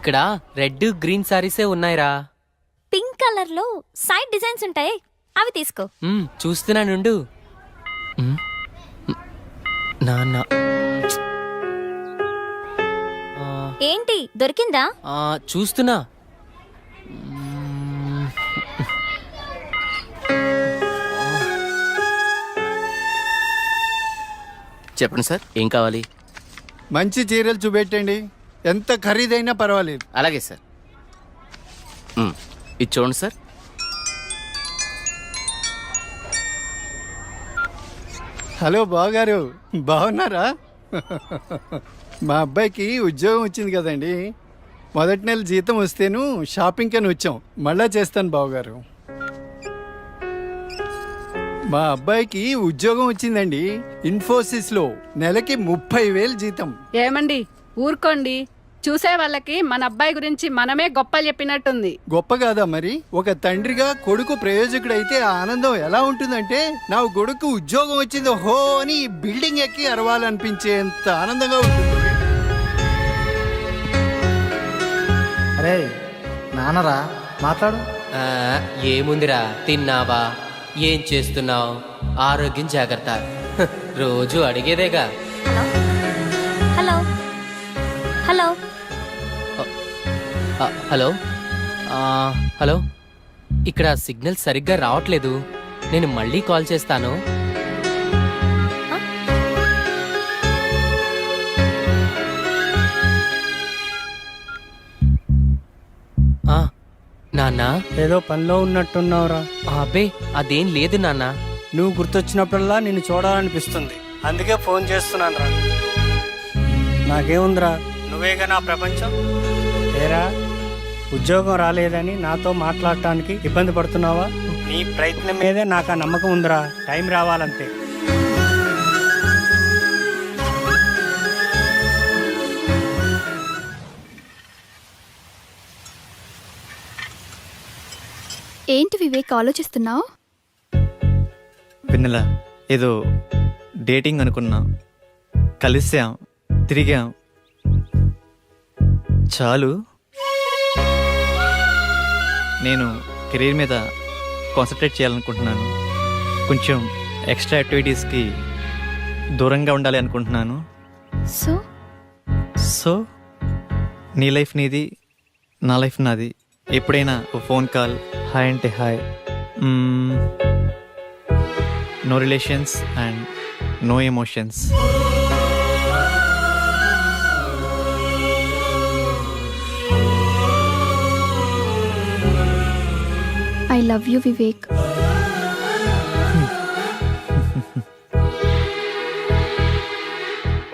ఇక్కడ red green సారీసే ఉన్నాయిరా. Pink colour లో సైడ్ డిజైన్స్ ఉంటాయి, అవి తీసుకో. చూస్తున్నానుండు. నాన్న ఏంటి దొరికిందా? చూస్తున్నా. చెప్పండి సార్, ఏం కావాలి? మంచి చీరలు చూపెట్టండి, ఎంత ఖరీదైనా పర్వాలేదు. అలాగే సార్. ఇది చూడండి సార్. హలో బావగారు, బాగున్నారా? మా అబ్బాయికి ఉద్యోగం వచ్చింది కదండి. మొదటి నెల జీతం వస్తేను షాపింగ్ అని వచ్చాం. మళ్ళా చేస్తాను బావగారు. మా అబ్బాయికి ఉద్యోగం వచ్చిందండి, ఇన్ఫోసిస్లో. నెలకి 30,000 జీతం. ఏమండి ఊరుకోండి, చూసే వాళ్ళకి మన అబ్బాయి గురించి మనమే గొప్ప చెప్పినట్టుంది. గొప్ప కాదా మరి? ఒక తండ్రిగా కొడుకు ప్రయోజకుడైతే ఆ ఆనందం ఎలా ఉంటుందంటే, నా కొడుకు ఉద్యోగం వచ్చింది హో అని బిల్డింగ్ ఎక్కి అరవాలనిపించేంత ఆనందంగా ఉంటుంది. అరే నాన్నరా, మాట్లాడు. ఏముందిరా, తిన్నావా, ఏం చేస్తున్నావు, ఆరోగ్యం జాగ్రత్త, రోజు అడిగేదేగా. హలో హలో హలో హలో, ఇక్కడ సిగ్నల్ సరిగ్గా రావట్లేదు, నేను మళ్ళీ కాల్ చేస్తాను. నాన్న, ఏదో పనిలో ఉన్నట్టున్నావురా. అబ్బే అదేం లేదు నాన్న. నువ్వు గుర్తొచ్చినప్పుడల్లా నిన్ను చూడాలనిపిస్తుంది, అందుకే ఫోన్ చేస్తున్నాను రా. నాకేముందిరా, నువ్వేగా నా ప్రపంచం. ఏరా, ఉద్యోగం రాలేదని నాతో మాట్లాడటానికి ఇబ్బంది పడుతున్నావా? నీ ప్రయత్నం మీదే నాకు ఆ నమ్మకం ఉందిరా. టైం రావాలంతే. ఏంటి వివేక్ ఆలోచిస్తున్నావు? వెన్నెల, ఏదో డేటింగ్ అనుకున్నా, కలిసాం, తిరిగాం, చాలు. నేను కెరీర్ మీద కాన్సన్ట్రేట్ చేయాలనుకుంటున్నాను. కొంచెం ఎక్స్ట్రా యాక్టివిటీస్కి దూరంగా ఉండాలి అనుకుంటున్నాను. సో నీ లైఫ్ నీది, నా లైఫ్ నాది. ఎప్పుడైనా ఓ ఫోన్ కాల్, హాయ్ అంటే hi. No relations and no emotions. I love you Vivek.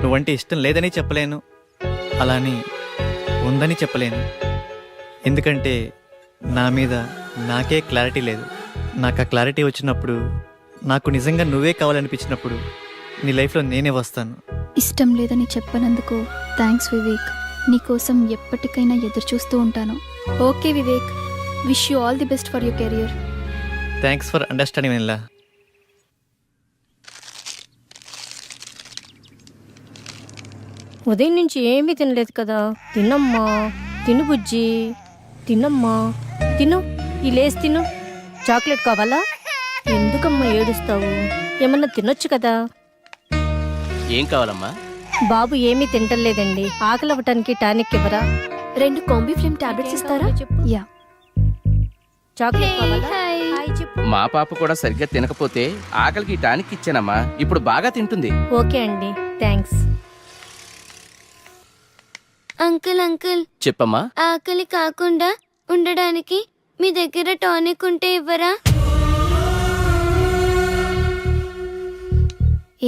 నువ్వంటే ఇష్టం లేదని చెప్పలేను, అలాని ఉందని చెప్పలేను. ఎందుకంటే నా మీద నాకే క్లారిటీ లేదు. నాకు ఆ క్లారిటీ వచ్చినప్పుడు, నాకు నిజంగా నువ్వే కావాలనిపించినప్పుడు నీ లైఫ్లో నేనే వస్తాను. ఇష్టం లేదని చెప్పనందుకు థ్యాంక్స్ వివేక్. నీకోసం ఎప్పటికైనా ఎదురు చూస్తూ ఉంటాను. Okay Vivek, wish you all the best for your career. Thanks for understanding Vennela. ఉదయం నుంచి ఏమీ తినలేదు కదా. తినమ్మా, తిను బుజ్జి, తినమ్మా, తిను. ఈ లేసి తిను. చాక్లెట్ కావాలా? ఎందుకమ్మా ఏడుస్తావు? ఏమన్నా తినొచ్చు కదా. ఏం కావాలమ్మా? బాబు ఏమీ తింటలేదండి, ఆకలి అవ్వటానికి టానిక్ ఇవ్వరా? 2 కాంబిఫ్లేమ్ టాబ్లెట్స్ ఇస్తారా? యా. చాక్లెట్ కావాలా? హాయ్ చెప్పు. మా పాప కూడా సరిగ్గా తినకపోతే ఆకలికి టానిక్ ఇచ్చానమ్మా, ఇప్పుడు బాగా తింటుంది. ఓకే అండి, థ్యాంక్స్. అంకుల్ అంకుల్, చెప్పమ్మా. ఆకలి కాకుండా ఉండడానికి మీ దగ్గర టానిక్ ఉంటే ఇవ్వరా?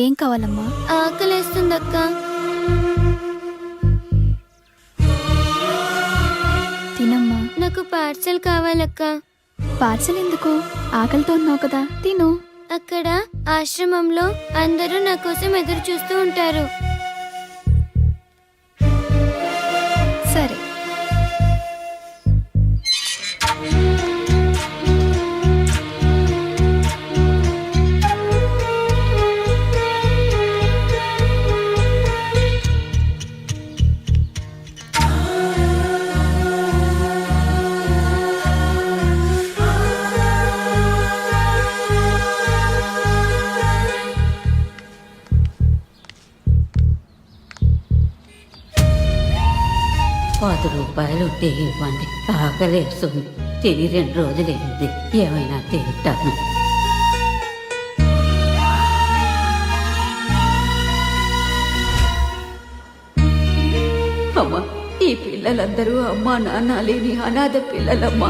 ఏం కావాలమ్మా? ఆకలేస్తుందక్క. తినమ్మా. నాకు పార్సల్ కావాలక్క. పార్సల్ ఎందుకు? ఆకలితో ఉన్నావు కదా, తిను. అక్కడ ఆశ్రమంలో అందరూ నా కోసం ఎదురు చూస్తూ ఉంటారు. సరే. రూపాయలు ఉంటే ఇవ్వండి. ఆకలేస్తుంది. తిని 2 రోజులైంది. ఏమైనా తింటాను. అమ్మా, ఈ పిల్లలందరూ అమ్మా నాన్న లేని అనాథ పిల్లలమ్మా.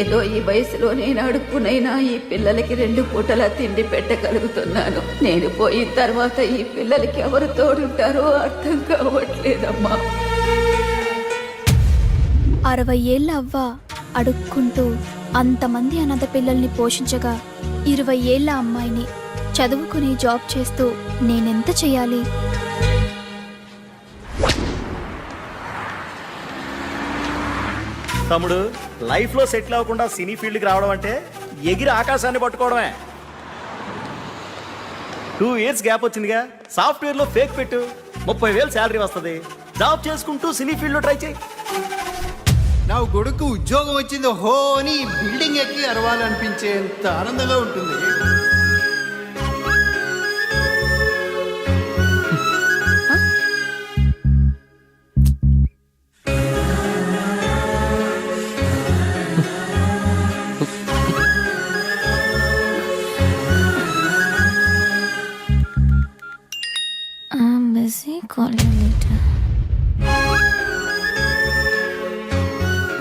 ఏదో ఈ వయసులో నేను అడుక్కునైనా ఈ పిల్లలకి 2 పూటలా తిండి పెట్టగలుగుతున్నాను. నేను పోయిన తర్వాత ఈ పిల్లలకి ఎవరు తోడుంటారో అర్థం కావట్లేదమ్మా. 60 ఏళ్ళ అవ్వ అడుక్కుంటూ అంతమంది అనాథ పిల్లల్ని పోషించగా 20 ఏళ్ళ అమ్మాయిని చదువుకుని జాబ్ చేస్తూ నేనెంత చెయ్యాలి? తమ్ముడు, లైఫ్లో సెటిల్ అవ్వకుండా సినీ ఫీల్డ్కి రావడం అంటే ఎగిరి ఆకాశాన్ని పట్టుకోవడమే. 2 ఇయర్స్ గ్యాప్ వచ్చిందిగా, సాఫ్ట్వేర్లో ఫేక్ పెట్టు, 30,000 శాలరీ వస్తుంది. జాబ్ చేసుకుంటూ సినీ ఫీల్డ్లో ట్రై చేయి. నా కొడుకు ఉద్యోగం వచ్చింది హో అని బిల్డింగ్ ఎక్కి అరవాలనిపించేంత ఆనందంగా ఉంటుంది.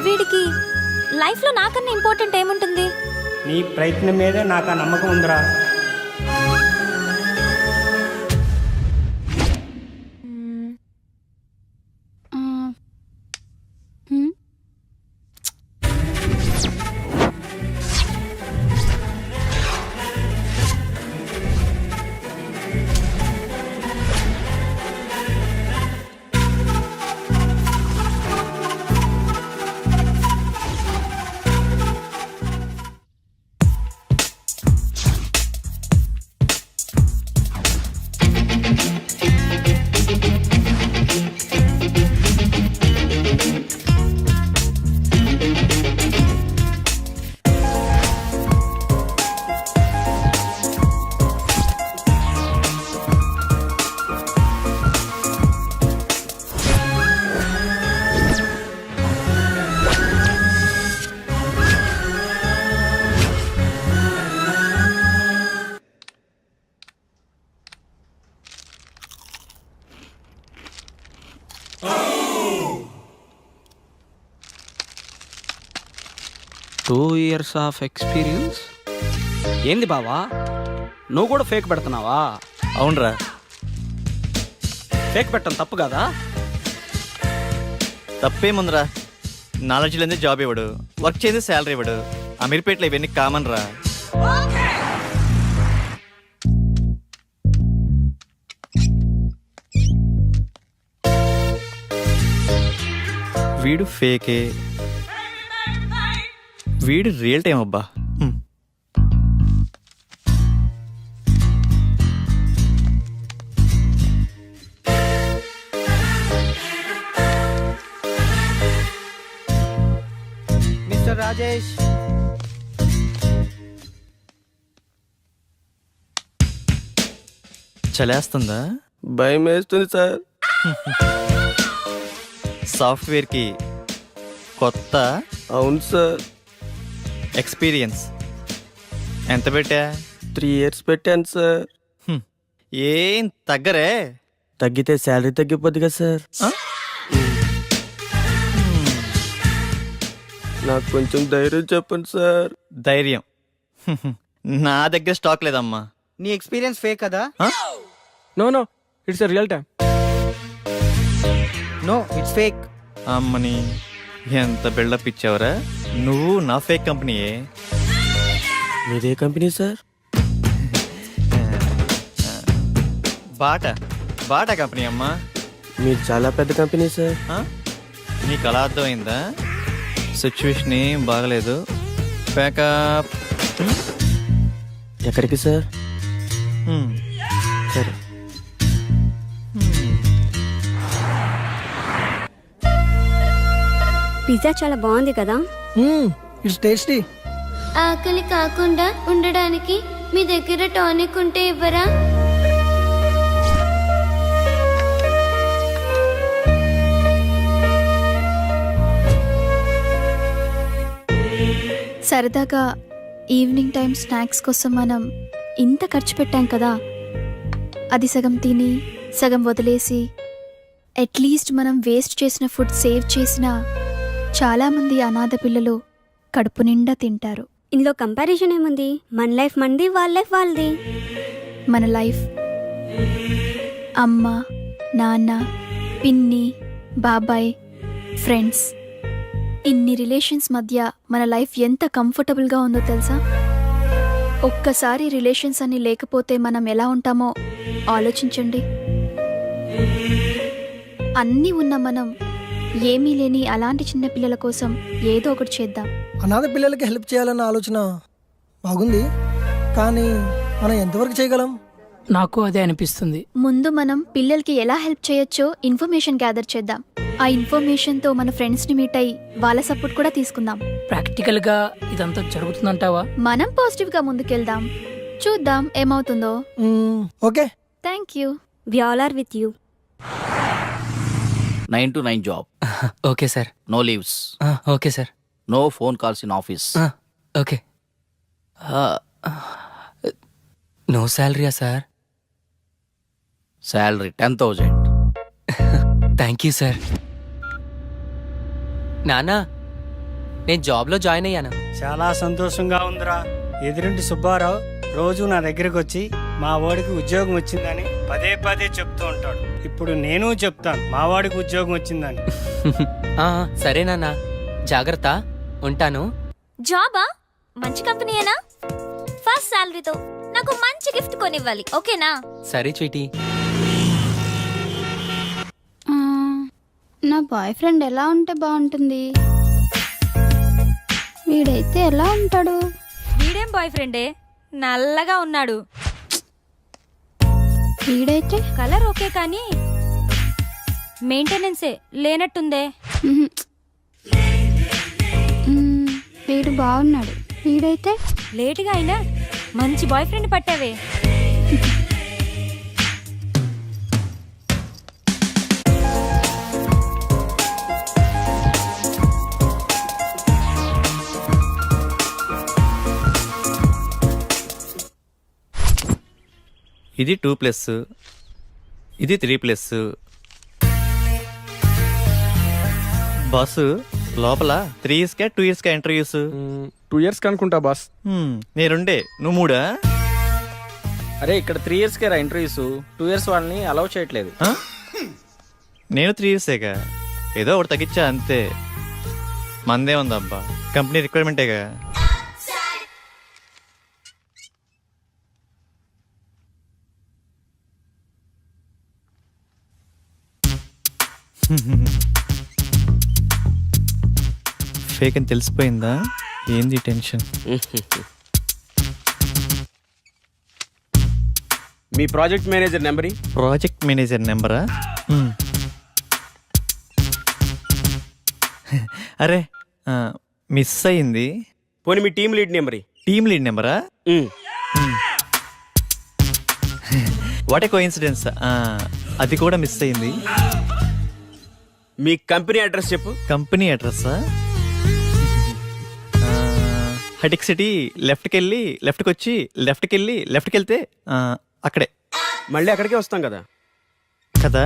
వీడికి లైఫ్లో నాకన్నా ఇంపార్టెంట్ ఏముంటుంది? నీ ప్రయత్నం మీదే నాకు ఆ నమ్మకం ఉందిరా. Two years of experience. ఏంది బావా, నువ్వు కూడా ఫేక్ పెడుతున్నావా? అవునరా. ఫేక్ పెట్టడం తప్పు కదా? తప్పేముందిరా, నాలెడ్జ్ లేని జాబ్ ఇవ్వడు, వర్క్ చేసి శాలరీ ఇవ్వడు. అమీర్పేటలో ఇవన్నీ కామన్ రా. వీడు ఫేకే, వీడు రియల్ టైం అబ్బా. మిస్టర్ రాజేష్, చలేస్తుందా? భయం వేస్తుంది సార్. సాఫ్ట్వేర్కి కొత్త? అవును సార్. ఎక్స్పీరియన్స్ ఎంత పెట్టా? 3 years పెట్టాను సార్. ఏం తగ్గరే? తగ్గితే శాలరీ తగ్గిపోద్ది కదా సార్. నాకు కొంచెం ధైర్యం చెప్పండి సార్. ధైర్యం నా దగ్గర స్టాక్ లేదమ్మా. నీ ఎక్స్పీరియన్స్ ఫేక్ కదా? No it's real time. No, it's fake. అమ్మని ఎంత బిల్డప్ ఇచ్చావరా నువ్వు. నా ఫేక్ కంపెనీయే. మీదే కంపెనీ సార్? బాటా కంపెనీ అమ్మా. మీరు చాలా పెద్ద కంపెనీ సార్. నీకు అలా అర్థమైందా? సిచ్యువేషన్ ఏం బాగలేదు. ప్యాకప్. ఎక్కడికి సార్? సరే. పిజ్జా చాలా బాగుంది కదా? It's tasty. ఆకలి కాకుండా ఉండడానికి మీ దగ్గర టానిక్ ఉంటే ఇవ్వరా? సరదాగా ఈవినింగ్ టైం స్నాక్స్ కోసం మనం ఇంత ఖర్చు పెట్టాం కదా, అది సగం తిని సగం వదిలేసి అట్లీస్ట్ మనం వేస్ట్ చేసిన ఫుడ్ సేవ్ చేసిన చాలామంది అనాథ పిల్లలు కడుపు నిండా తింటారు. ఇందులో కంపారిజన్ ఏముంది? మన లైఫ్ మనది, వాళ్ళ లైఫ్ వాళ్ళది. మన లైఫ్ అమ్మ, నాన్న, పిన్ని, బాబాయ్, ఫ్రెండ్స్, ఇన్ని రిలేషన్స్ మధ్య మన లైఫ్ ఎంత కంఫర్టబుల్గా ఉందో తెలుసా? ఒక్కసారి రిలేషన్స్ అన్ని లేకపోతే మనం ఎలా ఉంటామో ఆలోచించండి. అన్నీ ఉన్న మనం ఏమీ లేని అలాంటి చిన్న పిల్లల కోసం ఏదో ఒకటి చేద్దాం. అనాథ పిల్లలకి హెల్ప్ చేయాలన్న ఆలోచన బాగుంది, కానీ మనం ఎంతవరకు చేయగలం? నాకు అదే అనిపిస్తుంది. ముందు మనం పిల్లలకి ఎలా హెల్ప్ చేయొచ్చో ఇన్ఫర్మేషన్ గ్యాదర్ చేద్దాం. ఆ ఇన్ఫర్మేషన్తో మన ఫ్రెండ్స్ని మీట్ అయ్యి వాళ్ళ సపోర్ట్ కూడా తీసుకుందాం. ప్రాక్టికల్ గా ఇదంతా జరుగుతుందంటావా? మనం పాజిటివ్గా ముందుకెళ్దాం, చూద్దాం ఏమవుతుందో. Okay, thank you. We all are with you. 9 to 9 job, okay sir. No leaves, okay sir. No phone calls in office. Okay. No శాలరీయా sir? Salary 10,000. Thank you sir. నానా, నేను జాబ్లో జాయిన్ అయ్యాను. చాలా సంతోషంగా ఉందిరా. ఎదురింటి సుబ్బారావు రోజు నా దగ్గరికి వచ్చి మా వాడికి ఉద్యోగం వచ్చిందని పదే పదే చెప్తూ ఉంటాడు. ఇప్పుడు నేను చెప్తాను మా వాడికి ఉద్యోగం వచ్చిందని. సరే నాన్న, జాగ్రత్త, ఉంటాను. జాబా? మంచి కంపెనీయేనా? ఫస్ట్ శాలరీతో నాకు మంచి గిఫ్ట్ కొనివ్వాలి, ఓకేనా? సరే స్వీటీ. నా బాయ్ ఫ్రెండ్ ఎలా ఉంటే బాగుంటుంది? వీడైతే ఎలా ఉంటాడు? వీడేం బాయ్ ఫ్రెండే, నల్లగా ఉన్నాడు. వీడైతే కలర్ ఓకే కానీ మెయింటెనెన్సే లేనట్టుందే. వీడు బాగున్నాడు. వీడైతే లేటుగా అయినా మంచి బాయ్ ఫ్రెండ్ పట్టావే. ఇది 2+, ఇది 3+. బాసు, లోపల 3 yearsకా 2 yearsకా ఇంటర్వ్యూస్? 2 years అనుకుంటా బాస్. నేనుండే, నువ్వు 3ఆ? అరే ఇక్కడ 3 yearsకే రా ఇంటర్వ్యూస్, 2 years వాళ్ళని అలౌ చేయట్లేదు. నేను 3 yearsేగా, ఏదో ఒకటి తగ్గించా అంతే. మందే ఉందబ్బా, కంపెనీ రిక్వైర్మెంటేగా. ఫేక్ అని తెలిసిపోయిందా? ఏంది టెన్షన్? మీ project manager number? Project manager నెంబరా? అరే మిస్ అయింది. పోనీ మీ team lead number? Team lead నెంబరా? వాట్ ఏ కోఇన్సిడెన్స్, అది కూడా మిస్ అయింది. మీ కంపెనీ అడ్రస్ చెప్పు. కంపెనీ అడ్రస్సా? హటిక్ సిటీ, లెఫ్ట్కి వెళ్ళి లెఫ్ట్కి వచ్చి లెఫ్ట్కి వెళ్ళి లెఫ్ట్కి వెళ్తే అక్కడే. మళ్ళీ అక్కడికే వస్తాం కదా. కదా.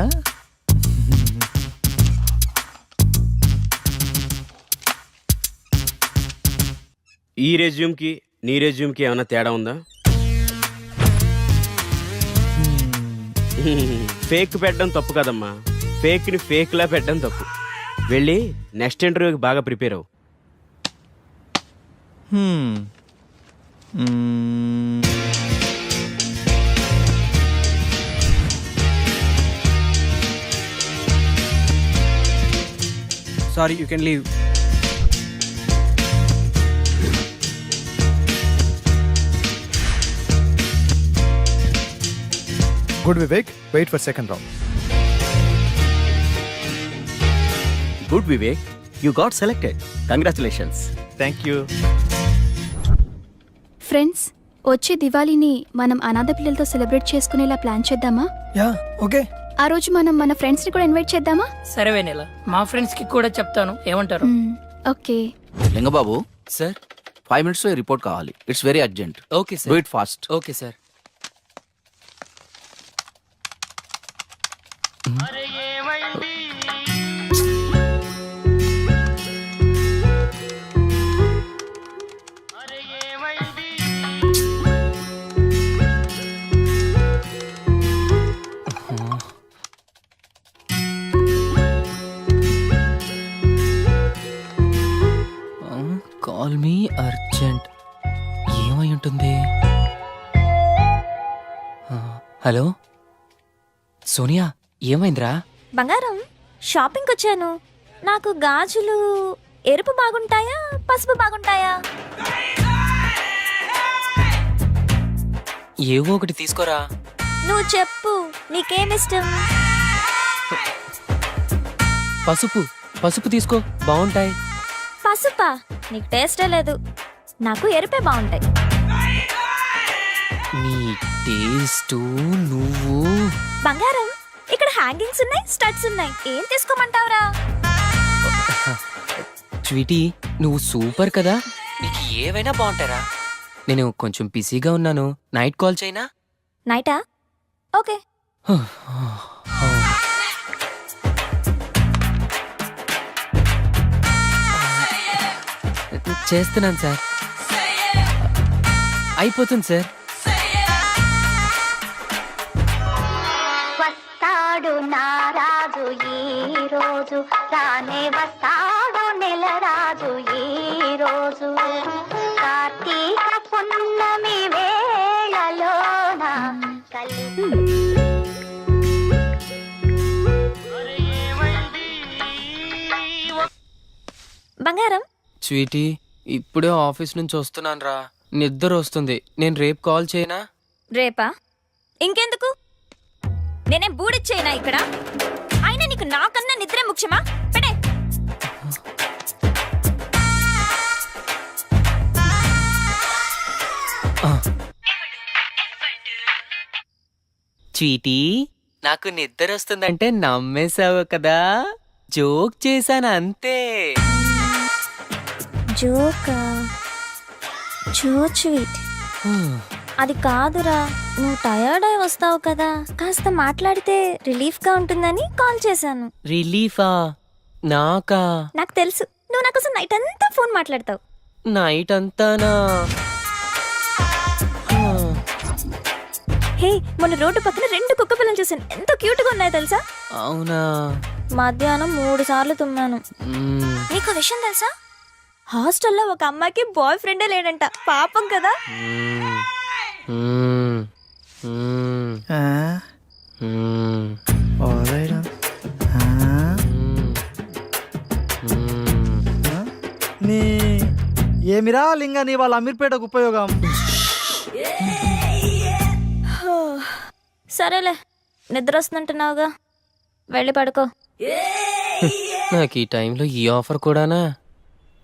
ఈ రెజ్యూమ్కి నీ రెజ్యూమ్కి ఏమైనా తేడా ఉందా? ఫేక్ పెట్టడం తప్పు కదమ్మా, ఫేక్ని ఫేక్లా పెట్టడం తప్పు. వెళ్ళి నెక్స్ట్ ఇంటర్వ్యూకి బాగా ప్రిపేర్ అవ్వు. Sorry, you can leave. Good Vivek, wait for second round. Good Vivek, you got selected. Congratulations. Thank you. Friends, వచ్చే దివాళీని మనం అనాథ పిల్లలతో సెలబ్రేట్ చేసుకునేలా ప్లాన్ చేద్దామా? Yeah, okay. ఆ రోజు మనం మన ఫ్రెండ్స్ ని కూడా ఇన్వైట్ చేద్దామా? సరే వెనెల, మా ఫ్రెండ్స్ కి కూడా చెప్తాను, ఏమంటారు? ఓకే. లింగబాబు సార్, 5 minutes లో రిపోర్ట్ కావాలి. It's very urgent. Okay do sir. It fast. Okay sir. Call me urgent. ఏమై ఉంటుంది? హలో సోనియా, ఏమైందిరా? బంగారం, షాపింగ్కి వచ్చాను. నాకు గాజులు ఎరుపు బాగుంటాయా పసుపు బాగుంటాయా? ఏవో ఒకటి తీసుకోరా. నువ్వు చెప్పు, నీకేమిష్టం? పసుపు పసుపు తీసుకో, బాగుంటాయి. పసుపా? నీకు టేస్టే లేదు. నాకు ఎరుపే బాగుంటాయి. నీ టేస్ట్ నువ్వు. బంగారం, ఇక్కడ హ్యాంగింగ్స్ ఉన్నాయి, స్టడ్స్ ఉన్నాయి. ఏం తీసుకోమంటావురా? స్వీటీ, నువ్వు సూపర్ కదా, నీకు ఏవైనా బాగుంటారా. నేను కొంచెం బిజీగా ఉన్నాను, నైట్ కాల్ చేయనా? నైటా? ఓకే. చేస్తున్నాను సార్. అయిపోతుంది సార్. వస్తాడు నారాజు ఈ రోజు, రానే వస్తాడు నెల రాజు ఈ రోజు, కార్తీక పున్నమి వేళలోన కలిసి. బంగారం, స్వీటీ, ఇప్పుడే ఆఫీస్ నుంచి వస్తున్నాను రా, నిద్ర వస్తుంది. నేను రేపు కాల్ చేయనా? రేపా? ఇంకెందుకు? నేనేం బూడిచ్చేయనా ఇక్కడ? అయినా నీకు నాకన్నా నిద్రే ముఖ్యమా? పెడే. స్వీటీ, నాకు నిద్ర వస్తుందంటే నమ్మేశావు కదా, జోక్ చేశాను అంతే. జోకా? జో స్వీట్. అది కాదురా, నువ్వు టయర్డ్ అయి వస్తావు కదా, కాస్త మాట్లాడితే రిలీఫ్ గా ఉంటుందని కాల్ చేశాను. రిలీఫా? నాకా? నాకు తెలుసు, నువ్వు నా కోసం నైట్ అంతా ఫోన్ మాట్లాడతావు. నైట్ అంతానా? హే, మొన్న రోడ్డు పక్కన 2 కుక్క పిల్లలు చూసాను, ఎంత క్యూట్ గా ఉన్నాయో తెలుసా? అవునా? మధ్యాహ్నం 3 సార్లు తుమ్మాను. నీకు విషయం తెలుసా? హాస్టల్లో ఒక అమ్మాయికి బాయ్ ఫ్రెండే లేడంట. పాపం కదా. ఏమిరా లింగ నీ వాళ్ళ అమీర్పేటకు ఉపయోగం? సరేలే, నిద్ర వస్తుందంటున్నావుగా, వెళ్ళి పడుకో. నాకు ఈ టైంలో ఈ ఆఫర్ కూడానా?